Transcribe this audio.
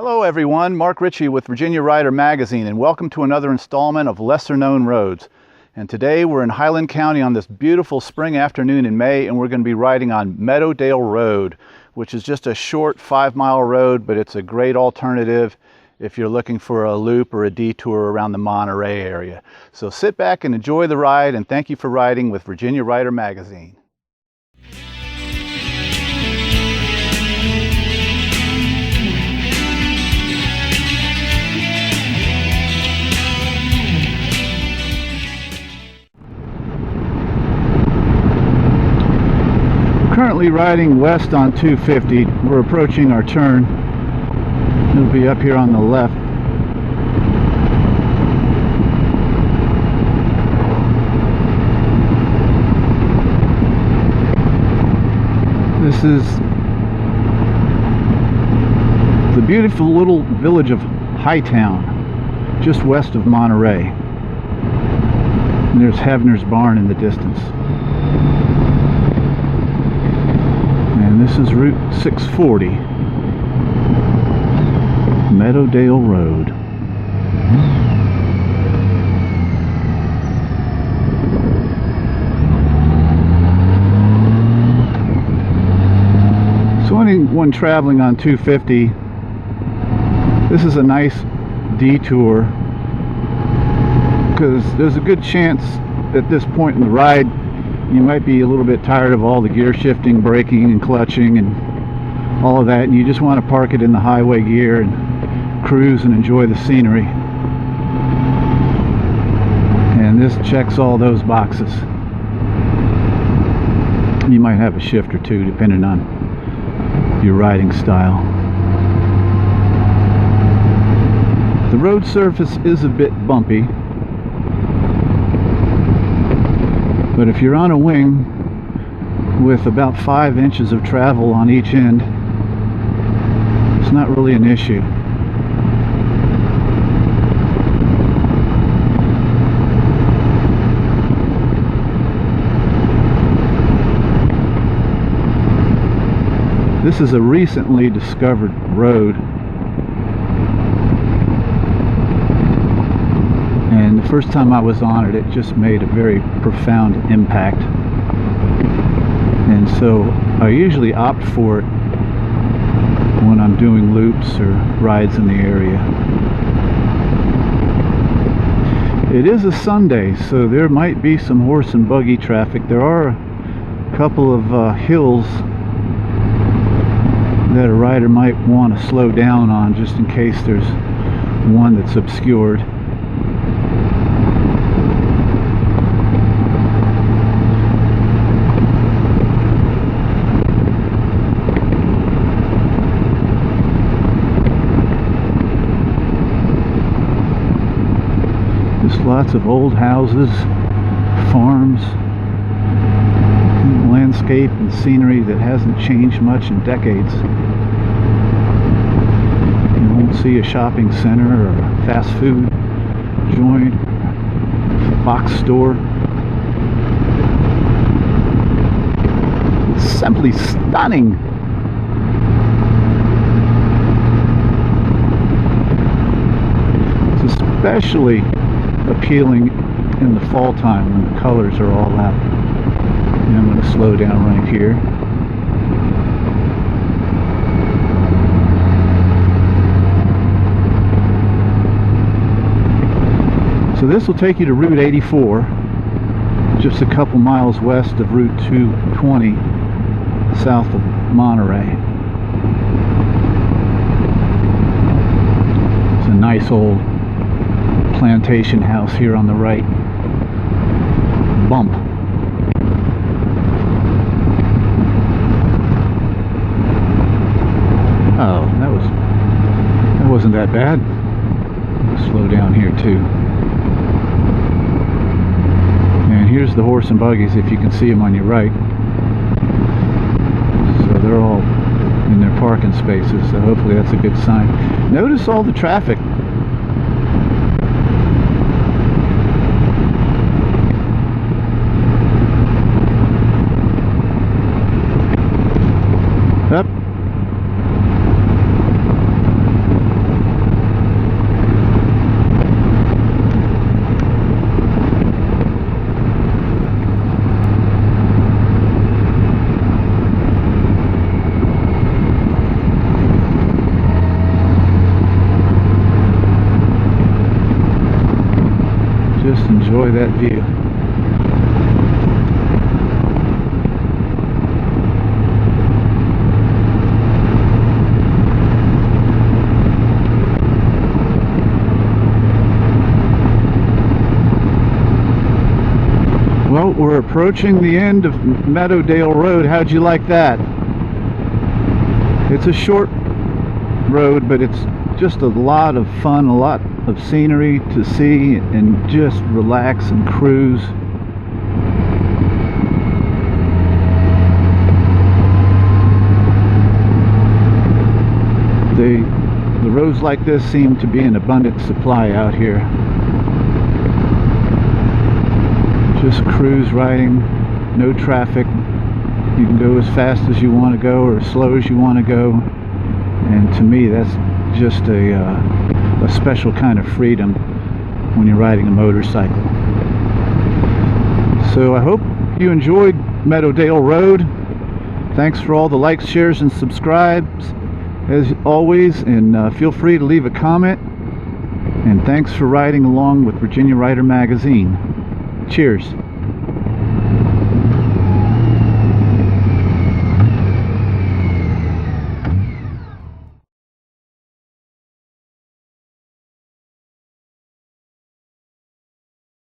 Hello everyone, Mark Ritchie with Virginia Rider Magazine, and welcome to another installment of Lesser Known Roads. And today we're in Highland County on this beautiful spring afternoon in May, and we're going to be riding on Meadowdale Road, which is just a short 5-mile road, but it's a great alternative if you're looking for a loop or a detour around the Monterey area. So sit back and enjoy the ride, and thank you for riding with Virginia Rider Magazine. Currently riding west on 250. We're approaching our turn. It'll be up here on the left. This is the beautiful little village of Hightown, just west of Monterey. And there's Havner's Barn in the distance. And this is Route 640, Meadowdale Road. So anyone traveling on 250, this is a nice detour because there's a good chance at this point in the ride you might be a little bit tired of all the gear shifting, braking and clutching and all of that, and you just want to park it in the highway gear and cruise and enjoy the scenery. And this checks all those boxes. You might have a shift or two depending on your riding style. The road surface is a bit bumpy, but if you're on a wing with about 5 inches of travel on each end, it's not really an issue. This is a recently discovered road, and the first time I was on it, it just made a very profound impact. And so I usually opt for it when I'm doing loops or rides in the area. It is a Sunday, so there might be some horse and buggy traffic. There are a couple of hills that a rider might want to slow down on just in case there's one that's obscured. Just lots of old houses, farms, landscape and scenery that hasn't changed much in decades. You won't see a shopping center or a fast food joint, box store. It's simply stunning. It's especially appealing in the fall time when the colors are all out. And I'm going to slow down right here. So this will take you to Route 84, just a couple miles west of Route 220, south of Monterey. It's a nice old plantation house here on the right. Bump. Oh, that wasn't that bad. Slow down here too. And here's the horse and buggies, if you can see them on your right. So they're all in their parking spaces, so hopefully that's a good sign. Notice all the traffic. Up. just enjoy that view. Well, we're approaching the end of Meadowdale Road. How'd you like that? It's a short road, but it's just a lot of fun, a lot of scenery to see and just relax and cruise. The roads like this seem to be in abundant supply out here. Just cruise riding, no traffic. You can go as fast as you want to go or as slow as you want to go. And to me, that's just a special kind of freedom when you're riding a motorcycle. So I hope you enjoyed Meadowdale Road. Thanks for all the likes, shares, and subscribes as always, and feel free to leave a comment. And thanks for riding along with Virginia Rider Magazine. Cheers.